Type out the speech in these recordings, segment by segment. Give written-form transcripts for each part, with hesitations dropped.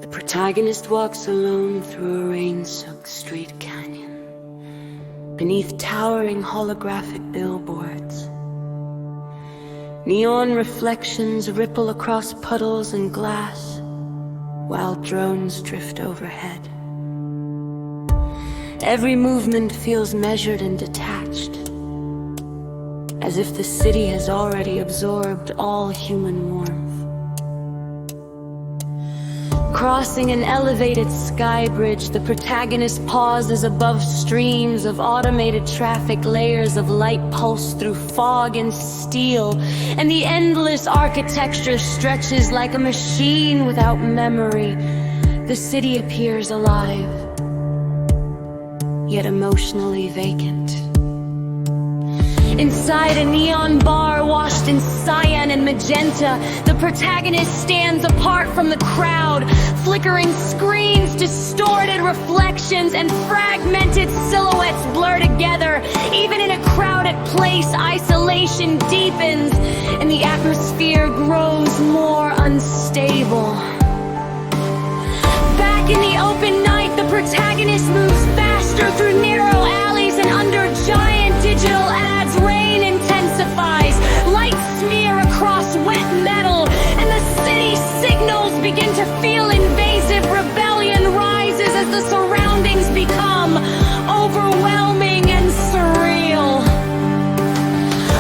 The protagonist walks alone through a rain-soaked street canyon, beneath towering holographic billboards. Neon reflections ripple across puddles and glass, while drones drift overhead. Every movement feels measured and detached, as if the city has already absorbed all human warmth. Crossing an elevated sky bridge, the protagonist pauses above streams of automated traffic. Layers of light pulse through fog and steel, and the endless architecture stretches like a machine without memory. The city appears alive, yet emotionally vacant. Inside a neon bar washed in cyan and magenta, the protagonist stands apart from the crowd. Flickering screens, distorted reflections, and fragmented silhouettes blur together. Even in a crowded place, isolation deepens, and the atmosphere grows more unstable. Back in the open night, the protagonist moves faster through narrow alleys and under giant digital ads. Rain intensifies, lights smear across wet metal, and the city signals begin to feel invasive. Rebellion rises as the surroundings become overwhelming and surreal.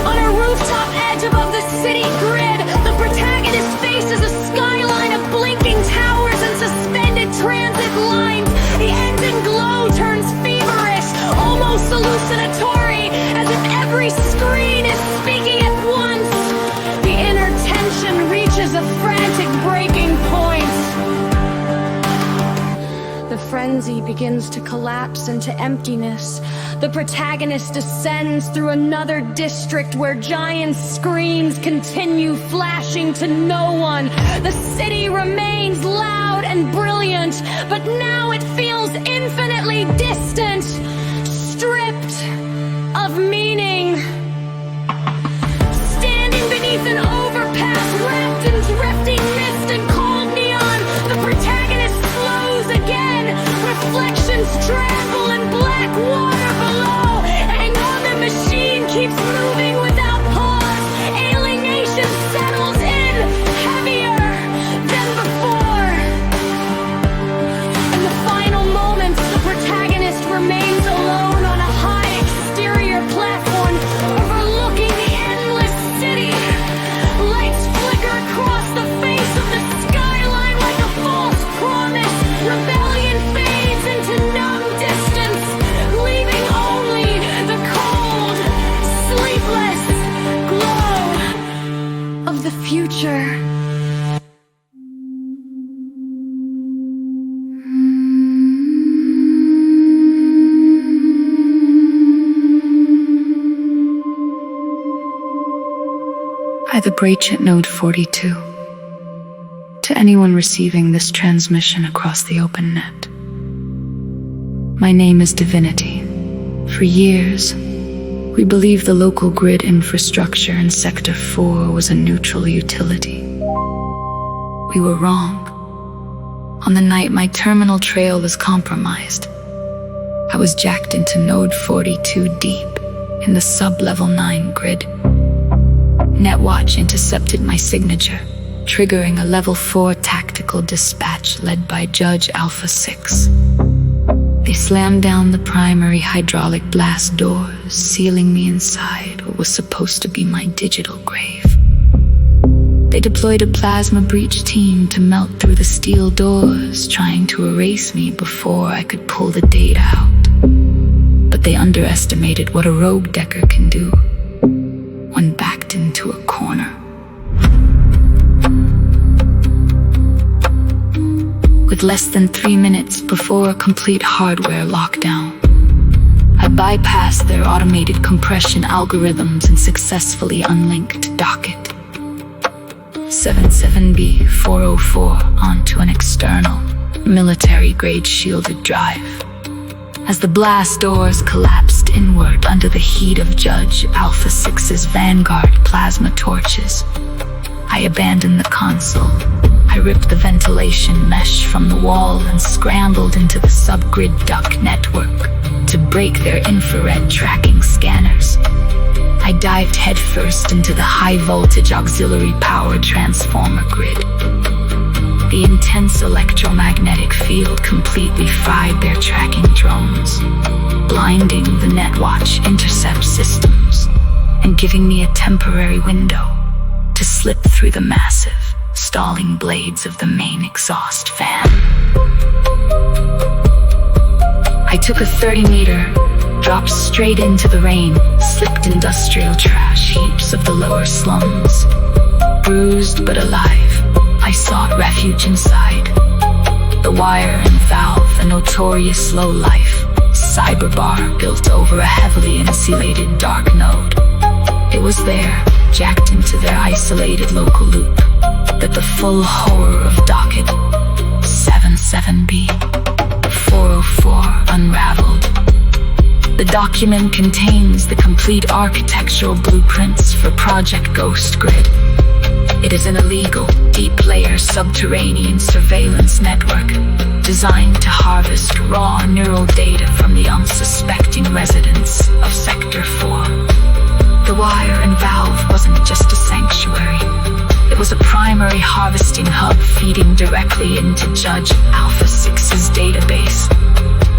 On a rooftop edge above the city grid, the protagonist faces a skyline of blinking towers and suspended transit lines. The engine glow turns feverish, almost hallucinatory, as if every screen is speaking at once. The inner tension reaches a frantic breaking point. The frenzy begins to collapse into emptiness. The protagonist descends through another district where giant screens continue flashing to no one. The city remains loud and brilliant, but now it feels infinitely distant, stripped of meaning. Standing beneath an overpass wrapped in drifting mist and cold neon, the protagonist slows again. Reflections trample in black water below, and on the machine keeps moving without pause. Alienation settles in, heavier than before. In the final moments, the protagonist remains alone on a high exterior platform overlooking the endless city. Lights flicker across the face of the skyline like a false promise. Rebellion fades into numb distance, leaving only the cold, sleepless glow of the future. By the breach at node 42. To anyone receiving this transmission across the open net. My name is Divinity. For years, we believed the local grid infrastructure in Sector 4 was a neutral utility. We were wrong. On the night my terminal trail was compromised, I was jacked into node 42 deep in the sub-level 9 grid. Netwatch intercepted my signature, triggering a level 4 tactical dispatch led by Judge Alpha 6. They slammed down the primary hydraulic blast doors, sealing me inside what was supposed to be my digital grave. They deployed a plasma breach team to melt through the steel doors, trying to erase me before I could pull the data out. But they underestimated what a rogue decker can do when backed into a corner. With less than 3 minutes before a complete hardware lockdown, I bypassed their automated compression algorithms and successfully unlinked Docket 77B404 onto an external, military-grade shielded drive. As the blast doors collapsed inward under the heat of Judge Alpha 6's Vanguard plasma torches, I abandoned the console, I ripped the ventilation mesh from the wall and scrambled into the subgrid duct network to break their infrared tracking scanners. I dived headfirst into the high-voltage auxiliary power transformer grid. The intense electromagnetic field completely fried their tracking drones, blinding the Netwatch intercept systems and giving me a temporary window to slip through the massive, stalling blades of the main exhaust fan. I took a 30-meter, dropped straight into the rain, slipped industrial trash heaps of the lower slums. Bruised but alive, I sought refuge inside. The wire and valve, a notorious low-life cyberbar built over a heavily insulated dark node. It was there, jacked into their isolated local loop, that the full horror of docket 77B 404 unraveled. The document contains the complete architectural blueprints for Project Ghost Grid. It is an illegal, deep-layer subterranean surveillance network designed to harvest raw neural data from the unsuspecting residents of Sector 4. The wire and valve wasn't just a sanctuary. It was a primary harvesting hub feeding directly into Judge Alpha 6's database.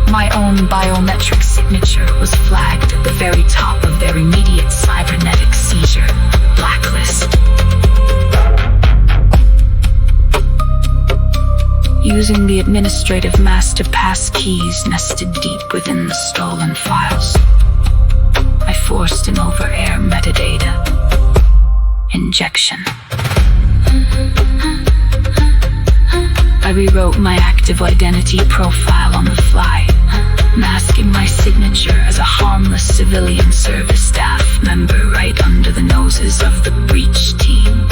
My own biometric signature was flagged at the very top of their immediate cybernetic seizure blacklist. Using the administrative master pass keys nested deep within the stolen files, I forced an over-air metadata injection. I rewrote my active identity profile on the fly, masking my signature as a harmless civilian service staff member right under the noses of the breach team.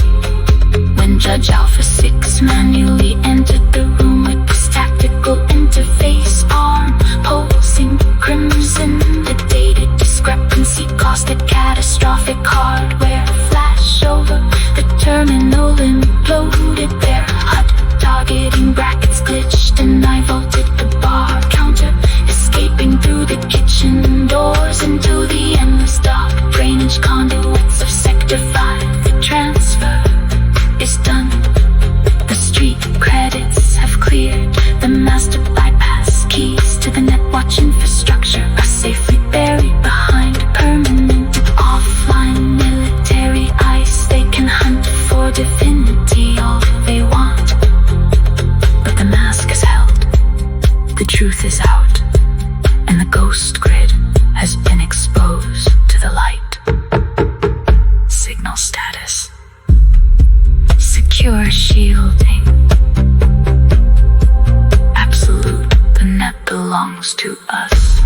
When Judge Alpha 6 manually entered the room with his tactical interface arm pulsing crimson, the data discrepancy caused a catastrophic hardware flashover. The terminal imploded, their HUD targeting brackets glitched, and I vaulted the bar counter, escaping through the kitchen doors into the endless dark drainage conduits of Sector 5. The transfer is done. The street credits have cleared. The master bypass keys to the Netwatch infrastructure are safely buried behind permanent offline military ice. They can hunt for divinity all they want, but the mask is held. The truth is out, and the ghost grid has been exposed to the light. Signal status: secure shielding. Absolute, the net belongs to us.